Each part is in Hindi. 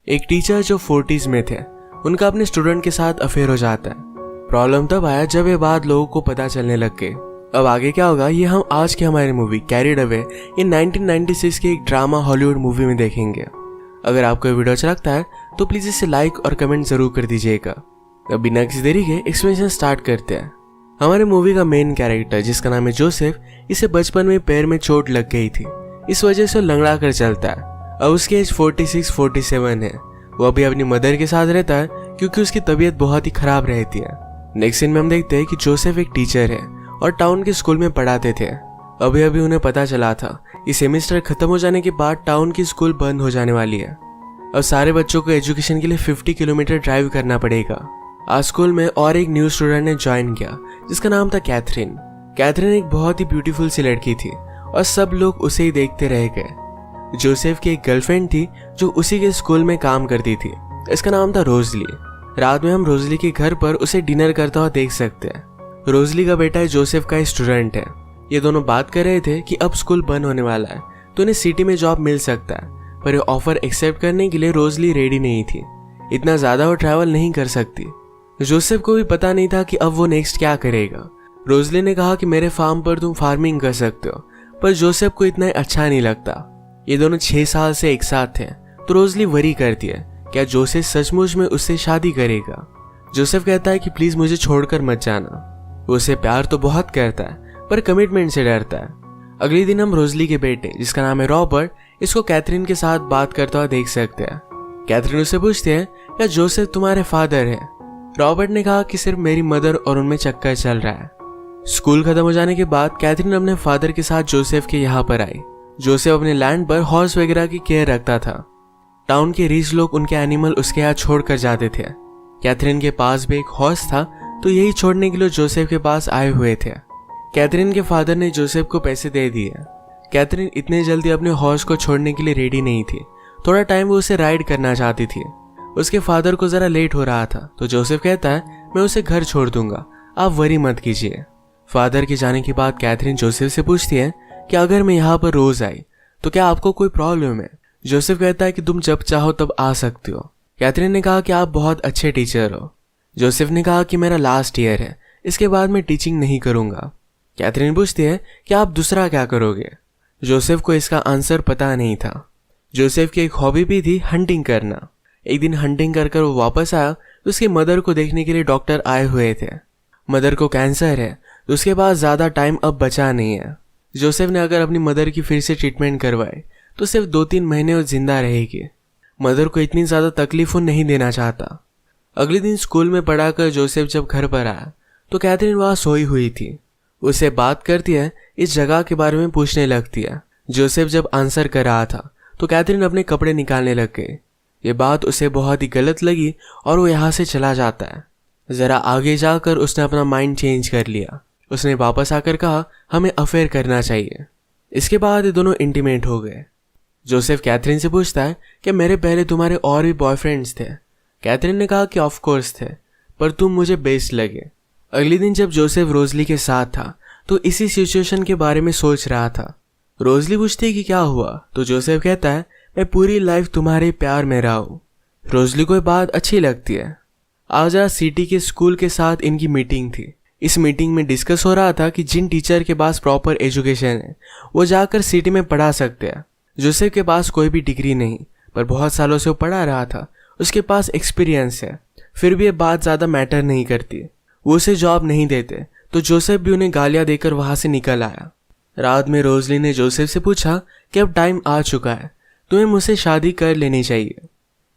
एक टीचर जो 40s में थे, उनका अपने स्टूडेंट के साथ अफेयर हो जाता है। प्रॉब्लम तब आया जब ये बात लोगों को पता चलने लग गई। अब आगे क्या होगा ये हम आज की हमारी मूवी कैरिड अवे इन 1996 की एक ड्रामा हॉलीवुड मूवी में देखेंगे। अगर आपको ये वीडियो अच्छा लगता है तो प्लीज इसे लाइक और कमेंट जरूर कर दीजिएगा। अब बिना किसी देरी के एक्सप्लेनेशन स्टार्ट करते हैं। हमारे मूवी का मेन कैरेक्टर जिसका नाम है जोसेफ, इसे बचपन में पैर में चोट लग गई थी, इस वजह से लंगड़ा कर चलता है। अब उसकी एज 46-47 है। वो अभी अपनी मदर के साथ रहता है क्योंकि उसकी तबीयत बहुत ही खराब रहती है। नेक्स्ट सीन में हम देखते हैं कि जोसेफ एक टीचर है और टाउन के स्कूल में पढ़ाते थे। अभी अभी उन्हें पता चला था इस सेमेस्टर खत्म हो जाने के बाद टाउन की स्कूल बंद हो जाने वाली है। अब सारे बच्चों को एजुकेशन के लिए 50 किलोमीटर ड्राइव करना पड़ेगा। आज स्कूल में और एक न्यू स्टूडेंट ने ज्वाइन किया जिसका नाम था कैथरीन। कैथरीन एक बहुत ही ब्यूटीफुल सी लड़की थी और सब लोग उसे ही देखते रह गए। जोसेफ की एक गर्लफ्रेंड थी जो उसी के स्कूल में काम करती थी, इसका नाम था रोजली। रात में हम रोजली के घर पर उसे डिनर करता हुआ देख सकते हैं। रोजली का बेटा जोसेफ का स्टूडेंट है। ये दोनों बात कर रहे थे कि अब स्कूल बंद होने वाला है तो उन्हें सिटी में जॉब मिल सकता है, पर ये ऑफर एक्सेप्ट करने के लिए रोजली रेडी नहीं थी। इतना ज्यादा वो ट्रैवल नहीं कर सकती। जोसेफ को भी पता नहीं था कि अब वो नेक्स्ट क्या करेगा। रोजली ने कहा कि मेरे फार्म पर तुम फार्मिंग कर सकते हो, पर जोसेफ को इतना अच्छा नहीं लगता। ये दोनों 6 साल से एक साथ थे तो रोजली वरी करती है क्या जोसेफ सचमुच में उससे शादी करेगा। जोसेफ कहता है कि प्लीज मुझे छोड़कर मत जाना। वो उसे प्यार तो बहुत करता है पर कमिटमेंट से डरता है। अगले दिन हम रोजली के बेटे जिसका नाम है रॉबर्ट, इसको कैथरीन के साथ बात करता हुआ देख सकते हैं। कैथरीन उससे पूछती है क्या जोसेफ तुम्हारे फादर है। रॉबर्ट ने कहा कि सिर्फ मेरी मदर और उनमें चक्कर चल रहा है। स्कूल खत्म हो जाने के बाद कैथरीन अपने फादर के साथ जोसेफ के यहाँ पर आई। जोसेफ अपने लैंड पर हॉर्स वगैरह की केयर रखता था। टाउन के रिच लोग उनके एनिमल उसके यहाँ छोड़ कर जाते थे। कैथरीन के पास भी एक हॉर्स था तो यही छोड़ने के लिए जोसेफ के पास आए हुए थे। कैथरीन के फादर ने जोसेफ को पैसे दे दिए। कैथरीन इतने जल्दी अपने हॉर्स को छोड़ने के लिए रेडी नहीं थी। थोड़ा टाइम वो उसे राइड करना चाहती थी। उसके फादर को जरा लेट हो रहा था तो जोसेफ कहता है मैं उसे घर छोड़ दूंगा, आप वरी मत कीजिए। फादर के जाने के बाद कैथरीन जोसेफ से पूछती है कि अगर मैं यहाँ पर रोज आई तो क्या आपको कोई प्रॉब्लम है। जोसेफ कहता है कि तुम जब चाहो तब आ सकते हो। कैथरीन ने कहा कि आप बहुत अच्छे टीचर हो। जोसेफ ने कहा कि मेरा लास्ट ईयर है, इसके बाद मैं टीचिंग नहीं करूंगा। कैथरीन पूछती है कि आप दूसरा क्या करोगे। जोसेफ को इसका आंसर पता नहीं था। जोसेफ की एक हॉबी भी थी हंटिंग करना। एक दिन हंटिंग कर वो वापस आया तो उसकी मदर को देखने के लिए डॉक्टर आए हुए थे। मदर को कैंसर है तो उसके पास ज्यादा टाइम अब बचा नहीं है। जोसेफ ने अगर अपनी मदर की फिर से ट्रीटमेंट करवाए तो सिर्फ 2-3 महीने वो जिंदा रहेगी। मदर को इतनी ज्यादा तकलीफ वो नहीं देना चाहता। अगले दिन स्कूल में पढ़ाकर जोसेफ जब घर पर आया तो कैथरीन वहां सोई हुई थी। उससे बात करती है, इस जगह के बारे में पूछने लगती है। जोसेफ जब आंसर कर रहा था तो कैथरीन अपने कपड़े निकालने लग गई। ये बात उसे बहुत ही गलत लगी और वो यहाँ से चला जाता है। जरा आगे जाकर उसने अपना माइंड चेंज कर लिया। उसने वापस आकर कहा हमें अफेयर करना चाहिए। इसके बाद ये दोनों इंटीमेट हो गए। जोसेफ कैथरीन से पूछता है कि मेरे पहले तुम्हारे और भी बॉयफ्रेंड्स थे। कैथरीन ने कहा कि ऑफ कोर्स थे, पर तुम मुझे बेस्ट लगे। अगले दिन जब जोसेफ रोजली के साथ था तो इसी सिचुएशन के बारे में सोच रहा था। रोजली पूछती है कि क्या हुआ तो जोसेफ कहता है मैं पूरी लाइफ तुम्हारे प्यार में रहा हूँ। रोजली को ये बात अच्छी लगती है। आज सिटी के स्कूल के साथ इनकी मीटिंग थी। इस मीटिंग में डिस्कस हो रहा था कि जिन टीचर के पास प्रॉपर एजुकेशन है वो जाकर सिटी में पढ़ा सकते हैं। जोसेफ के पास कोई भी डिग्री नहीं, पर बहुत सालों से वो पढ़ा रहा था, उसके पास एक्सपीरियंस है। फिर भी ये बात ज्यादा मैटर नहीं करती। वो उसे जॉब नहीं देते तो जोसेफ भी उन्हें गालियां देकर वहां से निकल आया। रात में रोजली ने जोसेफ से पूछा कि अब टाइम आ चुका है, तुम्हें मुझसे शादी कर लेनी चाहिए।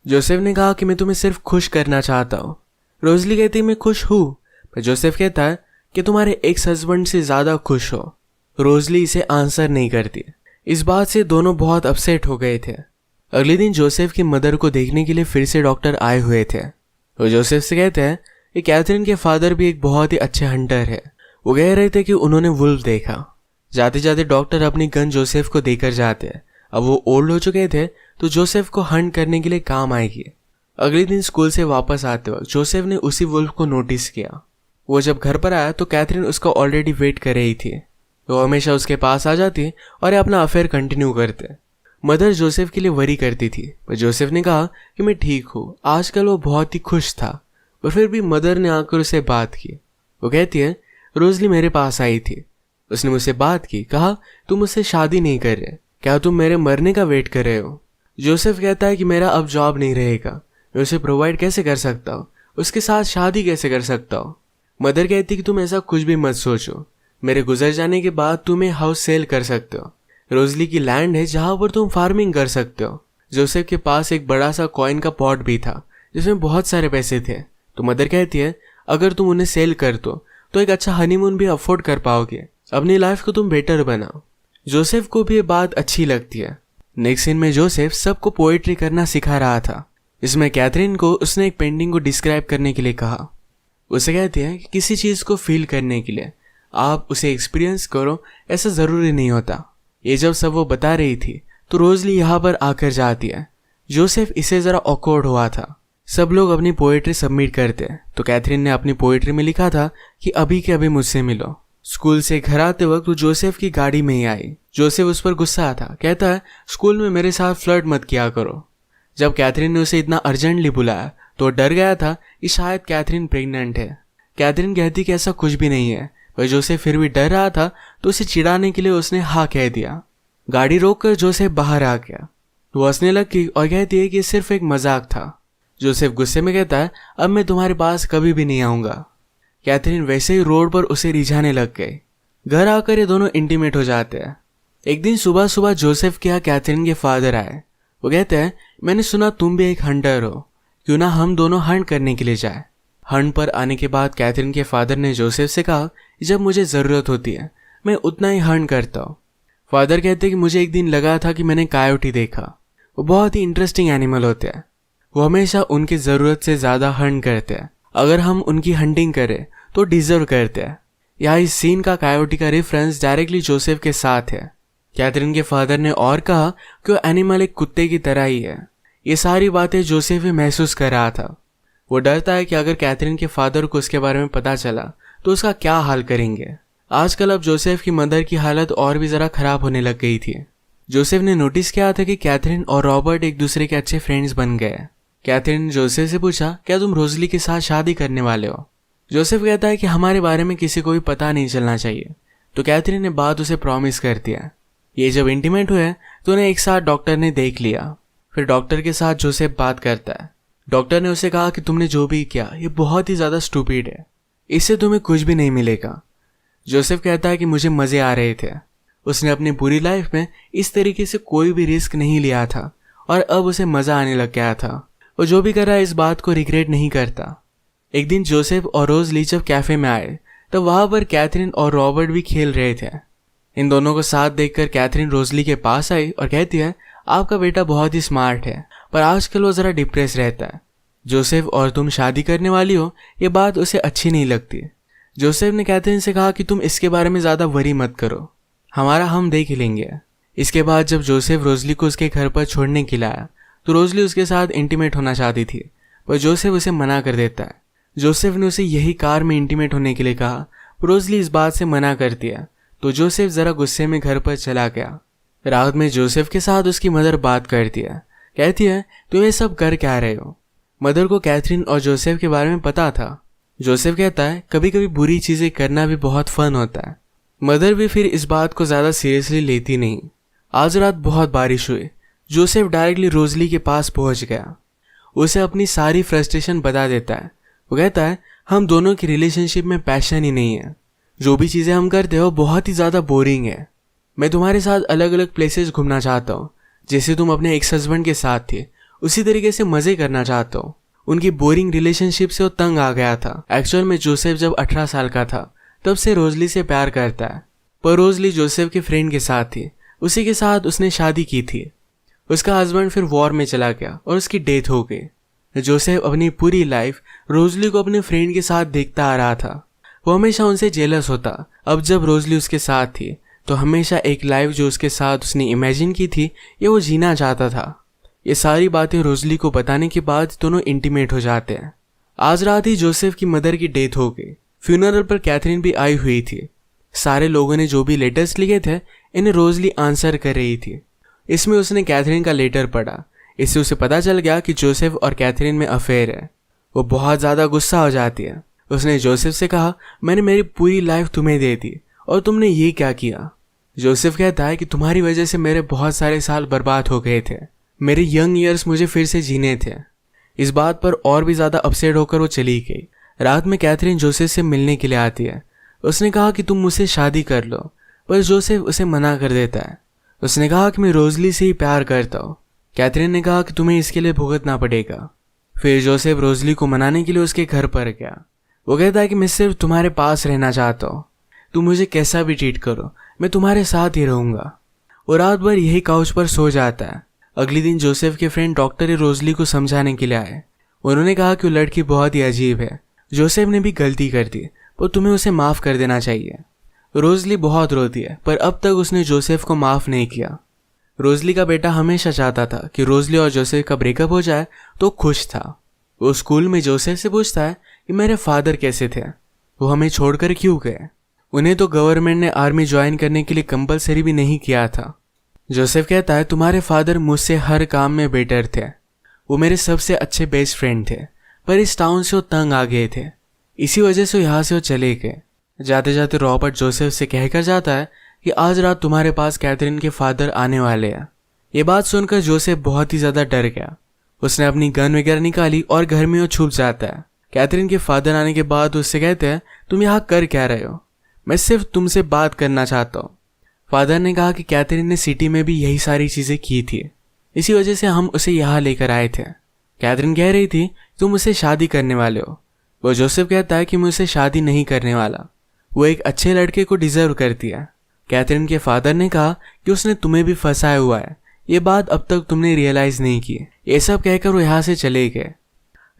जोसेफ ने कहा कि मैं तुम्हें सिर्फ खुश करना चाहता हूँ। रोजली कहती मैं खुश हूँ, पर जोसेफ कहता है कि तुम्हारे एक्स हस्बैंड से ज्यादा खुश हो। रोजली इसे आंसर नहीं करती। इस बात से दोनों बहुत अपसेट हो गए थे। अगले दिन जोसेफ की मदर को देखने के लिए फिर से डॉक्टर आए हुए थे। वो जोसेफ से कहते हैं कि कैथरीन के फादर भी एक बहुत ही अच्छे हंटर है। वो कह रहे थे कि उन्होंने वुल्फ देखा। जाते जाते डॉक्टर अपनी गन जोसेफ को देकर जाते हैं। अब वो ओल्ड हो चुके थे तो जोसेफ को हंट करने के लिए काम आएगी। अगले दिन स्कूल से वापस आते वक्त जोसेफ ने उसी वुल्फ को नोटिस किया। वो जब घर पर आया तो कैथरीन उसका ऑलरेडी वेट कर रही थी। वो हमेशा उसके पास आ जाती और अपना अफेयर कंटिन्यू करते। मदर जोसेफ के लिए वरी करती थी, पर जोसेफ ने कहा कि मैं ठीक हूँ। आजकल वो बहुत ही खुश था, पर फिर भी मदर ने आकर उसे बात की। वो कहती है, रोजली मेरे पास आई थी, उसने मुझसे बात की, कहा तुम मुझसे शादी नहीं कर रहे, क्या तुम मेरे मरने का वेट कर रहे हो। जोसेफ कहता है कि मेरा अब जॉब नहीं रहेगा, मैं उसे प्रोवाइड कैसे कर सकता हूँ, उसके साथ शादी कैसे कर सकता हूँ। मदर कहती कि तुम ऐसा कुछ भी मत सोचो, मेरे गुजर जाने के बाद तुम एक हाउस सेल कर सकते हो, रोजली की लैंड है जहां पर तुम फार्मिंग कर सकते हो। जोसेफ के पास एक बड़ा सा कॉइन का पॉट भी था जिसमें बहुत सारे पैसे थे। तो मदर कहती है, अगर तुम उन्हें सेल कर दो तो एक अच्छा हनीमून भी अफोर्ड कर पाओगे, अपनी लाइफ को तुम बेटर बनाओ। जोसेफ को भी ये बात अच्छी लगती है। नेक्स्ट सीन में जोसेफ सबको पोएट्री करना सिखा रहा था। इसमें कैथरीन को उसने एक पेंटिंग को डिस्क्राइब करने के लिए कहा। उसे कहती है कि किसी चीज को फील करने के लिए आप उसे एक्सपीरियंस करो, ऐसा जरूरी नहीं होता। ये जब सब वो बता रही थी तो रोजली यहाँ पर आकर जाती है। जोसेफ इसे जरा ऑकवर्ड हुआ था। सब लोग अपनी पोएट्री सबमिट करते हैं, तो कैथरीन ने अपनी पोएट्री में लिखा था कि अभी के अभी मुझसे मिलो। स्कूल से घर आते वक्त वो जोसेफ की गाड़ी में ही आई। जोसेफ उस पर गुस्सा था, कहता है स्कूल में मेरे साथ फ्लर्ट मत किया करो। जब कैथरीन ने उसे इतना अर्जेंटली बुलाया तो वो डर गया था कि शायद कैथरीन प्रेग्नेंट है। कैथरीन कहती कि ऐसा कुछ भी नहीं है, पर जोसेफ फिर भी डर रहा था तो उसे चिढ़ाने के लिए उसने हाँ कह दिया। गाड़ी रोककर जोसेफ बाहर आ गया। वो हंसने लगी और कहती है कि ये सिर्फ एक मजाक था। जोसेफ गुस्से में कहता है, अब मैं तुम्हारे पास कभी भी नहीं आऊंगा। कैथरीन वैसे ही रोड पर उसे रिझाने लग गई। घर आकर ये दोनों इंटीमेट हो जाते हैं। एक दिन सुबह सुबह जोसेफ के यहाँ कैथरीन के फादर आए। वो कहते हैं, मैंने सुना तुम भी एक हंटर हो, क्यों ना हम दोनों हंट करने के लिए जाए। हंट पर आने के बाद कैथरीन के फादर ने जोसेफ से कहा, जब मुझे जरूरत होती है मैं उतना ही हंट करता हूँ। फादर कहते कि मुझे एक दिन लगा था कि मैंने कायोटी देखा। वो बहुत ही इंटरेस्टिंग एनिमल होते हैं, वो हमेशा उनकी जरूरत से ज्यादा हंट करते हैं। अगर हम उनकी हंटिंग करें तो डिजर्व करते हैं। यहाँ इस सीन का कायोटी का रेफरेंस डायरेक्टली जोसेफ के साथ है। कैथरीन के फादर ने और कहा कि वो एनिमल एक कुत्ते की तरह ही है। ये सारी बातें जोसेफ भी महसूस कर रहा था। वो डरता है कि अगर कैथरीन के फादर को उसके बारे में पता चला तो उसका क्या हाल करेंगे। आजकल अब जोसेफ की मदर की हालत और भी जरा खराब होने लग गई थी। जोसेफ ने नोटिस किया था कि कैथरीन और रॉबर्ट एक दूसरे के अच्छे फ्रेंड्स बन गए। कैथरीन ने जोसेफ से पूछा, क्या तुम रोजली के साथ शादी करने वाले हो। जोसेफ कहता है कि हमारे बारे में किसी को भी पता नहीं चलना चाहिए। तो कैथरीन ने बात उसे प्रॉमिस कर दिया। ये जब इंटीमेट हुए तो उन्हें एक साथ डॉक्टर ने देख लिया। फिर डॉक्टर के साथ जोसेफ बात करता है। डॉक्टर ने उसे कहा कि तुमने जो भी किया ये बहुत ही ज्यादा स्टूपिड है, इससे तुम्हें कुछ भी नहीं मिलेगा। जोसेफ कहता है कि मुझे मजे आ रहे थे। उसने अपनी पूरी लाइफ में इस तरीके से कोई भी रिस्क नहीं लिया था और अब उसे मजा आने लग गया था। वो जो भी कर रहा है इस बात को रिग्रेट नहीं करता। एक दिन जोसेफ और रोजली जब कैफे में आए तब वहां पर कैथरीन और रॉबर्ट भी खेल रहे थे। इन दोनों को साथ देखकर कैथरीन रोजली के पास आई और कहती है, आपका बेटा बहुत ही स्मार्ट है, पर आजकल वो जरा डिप्रेस रहता है। जोसेफ और तुम शादी करने वाली हो, ये बात उसे अच्छी नहीं लगती। जोसेफ ने कैथरीन से कहा कि तुम इसके बारे में ज्यादा वरी मत करो, हमारा हम देख लेंगे। इसके बाद जब जोसेफ रोजली को उसके घर पर छोड़ने के लिए आया तो रोजली उसके साथ इंटीमेट होना चाहती थी, पर जोसेफ उसे मना कर देता है। जोसेफ ने उसे यही कार में इंटीमेट होने के लिए कहा, पर रोजली इस बात से मना कर दिया। तो जोसेफ जरा गुस्से में घर पर चला गया। रात में जोसेफ के साथ उसकी मदर बात करती है। कहती है, तुम ये सब कर क्या रहे हो। मदर को कैथरीन और जोसेफ के बारे में पता था। जोसेफ कहता है, कभी कभी बुरी चीजें करना भी बहुत फन होता है। मदर भी फिर इस बात को ज्यादा सीरियसली लेती नहीं। आज रात बहुत बारिश हुई। जोसेफ डायरेक्टली रोजली के पास पहुंच गया। उसे अपनी सारी फ्रस्ट्रेशन बता देता है। वो कहता है, हम दोनों की रिलेशनशिप में पैशन ही नहीं है, जो भी चीजें हम करते हो बहुत ही ज्यादा बोरिंग है। मैं तुम्हारे साथ अलग अलग प्लेसेस घूमना चाहता हूँ, जैसे तुम अपने एक्स हस्बैंड के साथ थे, उसी तरीके से मजे करना चाहता हूँ। उनकी बोरिंग रिलेशनशिप से वो तंग आ गया था। एक्चुअल में जोसेफ जब 18 साल का था तब से रोजली से प्यार करता है, पर रोजली जोसेफ के फ्रेंड के साथ थी, उसी के साथ उसने शादी की थी। उसका हस्बैंड फिर वॉर में चला गया और उसकी डेथ हो गई। जोसेफ अपनी पूरी लाइफ रोजली को अपने फ्रेंड के साथ देखता आ रहा था। वो हमेशा उनसे जेलस होता। अब जब रोजली उसके साथ थी तो हमेशा एक लाइफ जो उसके साथ उसने इमेजिन की थी ये वो जीना चाहता था। ये सारी बातें रोजली को बताने के बाद दोनों इंटीमेट हो जाते हैं। आज रात ही जोसेफ की मदर की डेथ हो गई। फ्यूनरल पर कैथरीन भी आई हुई थी। सारे लोगों ने जो भी लेटर्स लिखे थे इन्हें रोजली आंसर कर रही थी। इसमें उसने कैथरीन का लेटर पढ़ा। इससे उसे पता चल गया कि जोसेफ और कैथरीन में अफेयर है। वो बहुत ज़्यादा गुस्सा हो जाती है। उसने जोसेफ से कहा, मैंने मेरी पूरी लाइफ तुम्हें दे दी और तुमने ये क्या किया। जोसेफ कहता है कि तुम्हारी वजह से मेरे बहुत सारे साल बर्बाद हो गए थे। मेरे यंग ईयर्स मुझे फिर से जीने थे। इस बात पर और भी ज़्यादा अपसेट होकर वो चली गई। रात में कैथरीन जोसेफ से मिलने के लिए आती है। उसने कहा कि तुम मुझसे शादी कर लो, पर जोसेफ उसे मना कर देता है। उसने कहा कि मैं रोजली से ही प्यार करता हूँ। कैथरीन ने कहा कि तुम्हें इसके लिए भुगतना पड़ेगा। फिर जोसेफ रोजली को मनाने के लिए उसके घर पर गया। वो कहता है कि मैं सिर्फ तुम्हारे पास रहना चाहता हूँ, तुम मुझे कैसा भी ट्रीट करो, मैं तुम्हारे साथ ही रहूँगा। वो रात भर यही काउच पर सो जाता है। अगले दिन जोसेफ के फ्रेंड डॉक्टर रोजली को समझाने के लिए आए। उन्होंने कहा कि वो लड़की बहुत ही अजीब है, जोसेफ ने भी गलती कर दी, पर तुम्हें उसे माफ़ कर देना चाहिए। रोजली बहुत रोती है, पर अब तक उसने जोसेफ को माफ़ नहीं किया। रोजली का बेटा हमेशा चाहता था कि रोजली और जोसेफ का ब्रेकअप हो जाए, तो खुश था। वो स्कूल में जोसेफ से पूछता है कि मेरे फादर कैसे थे, वो हमें छोड़कर क्यों गए। उन्हें तो गवर्नमेंट ने आर्मी ज्वाइन करने के लिए कंपलसरी भी नहीं किया था। जोसेफ कहता है तुम्हारे फादर मुझसे हर काम में बेटर थे, वो मेरे सबसे अच्छे बेस्ट फ्रेंड थे, पर इस टाउन से वो तंग आ गए थे, इसी वजह से यहाँ से वो चले गए। जाते जाते रॉबर्ट जोसेफ से कहकर जाता है कि आज रात तुम्हारे पास कैथरीन के फादर आने वाले हैं। ये बात सुनकर जोसेफ बहुत ही ज़्यादा डर गया। उसने अपनी गन वगैरह निकाली और घर में वो छुप जाता है। कैथरीन के फादर आने के बाद उससे कहते हैं तुम यहाँ कर क्या रहे हो, मैं सिर्फ तुमसे बात करना चाहता हूँ। फादर ने कहा कि कैथरीन ने सिटी में भी यही सारी चीज़ें की थी, इसी वजह से हम उसे यहाँ लेकर आए थे। कैथरीन कह रही थी तुम मुझसे शादी करने वाले हो। वो जोसेफ कहता है कि मैं उससे शादी नहीं करने वाला, वो एक अच्छे लड़के को डिजर्व करती है। कैथरीन के फादर ने कहा कि उसने तुम्हें भी फंसाया हुआ है, ये बात अब तक तुमने रियलाइज नहीं की। ये सब कहकर वो यहाँ से चले गए।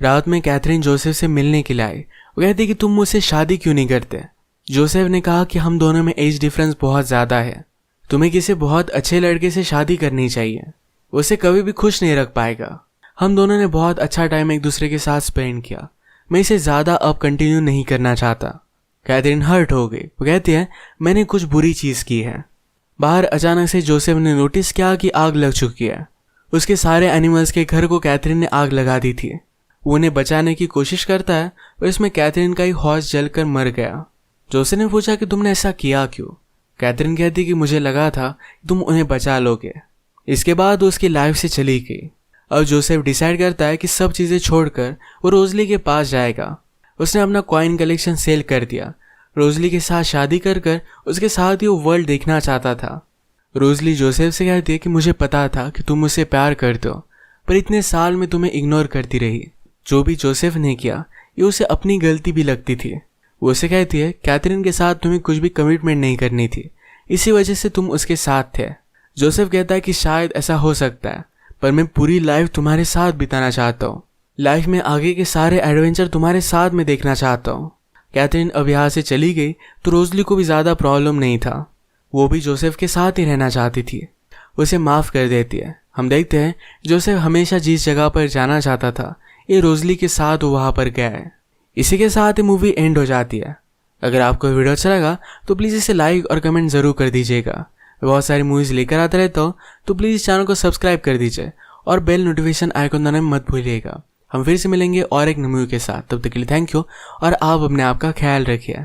रात में कैथरीन जोसेफ से मिलने के लिए आई। वो कहती कि तुम मुझसे शादी क्यों नहीं करते। जोसेफ ने कहा कि हम दोनों में एज डिफरेंस बहुत ज़्यादा है, तुम्हें किसी बहुत अच्छे लड़के से शादी करनी चाहिए, उसे कभी भी खुश नहीं रख पाएगा। हम दोनों ने बहुत अच्छा टाइम एक दूसरे के साथ स्पेंड किया, मैं इसे ज़्यादा अब कंटिन्यू नहीं करना चाहता। कैथरीन हर्ट हो गई। वो कहती है मैंने कुछ बुरी चीज़ की है। बाहर अचानक से जोसेफ ने नोटिस किया कि आग लग चुकी है। उसके सारे एनिमल्स के घर को कैथरीन ने आग लगा दी थी। वो उन्हें बचाने की कोशिश करता है, पर इसमें कैथरीन का ही हॉर्स जलकर मर गया। जोसेफ ने पूछा कि तुमने ऐसा किया क्यों। कैथरीन कहती कि मुझे लगा था कि तुम उन्हें बचा लोगे। इसके बाद वो उसकी लाइफ से चली गई। अब जोसेफ डिसाइड करता है कि सब चीज़ें छोड़कर वो रोजली के पास जाएगा। उसने अपना कॉइन कलेक्शन सेल कर दिया। रोजली के साथ शादी कर कर उसके साथ ही वो वर्ल्ड देखना चाहता था। रोजली जोसेफ से कहती है कि मुझे पता था कि तुम मुझसे प्यार करते हो, पर इतने साल में तुम्हें इग्नोर करती रही। जो भी जोसेफ ने किया ये उसे अपनी गलती भी लगती थी। वो उसे कहती है कैथरीन के साथ तुम्हें कुछ भी कमिटमेंट नहीं करनी थी, इसी वजह से तुम उसके साथ थे। जोसेफ कहता है कि शायद ऐसा हो सकता है, पर मैं पूरी लाइफ तुम्हारे साथ बिताना चाहता हूँ। लाइफ में आगे के सारे एडवेंचर तुम्हारे साथ में देखना चाहता हूँ। कैथरीन अब यहाँ से चली गई तो रोजली को भी ज़्यादा प्रॉब्लम नहीं था। वो भी जोसेफ के साथ ही रहना चाहती थी। उसे माफ़ कर देती है। हम देखते हैं जोसेफ हमेशा जिस जगह पर जाना चाहता था ये रोजली के साथ वो वहाँ पर गया है। इसी के साथ ही मूवी एंड हो जाती है। अगर आपको वीडियो अच्छा लगा तो प्लीज़ इसे लाइक और कमेंट ज़रूर कर दीजिएगा। बहुत सारी मूवीज़ लेकर आता रहता हूँ, तो प्लीज़ चैनल को सब्सक्राइब कर दीजिए और बेल नोटिफिकेशन आइकन दबाना मत भूलिएगा। हम फिर से मिलेंगे और एक मूवी के साथ। तब तक के लिए थैंक यू और आप अपने आप का ख्याल रखिए।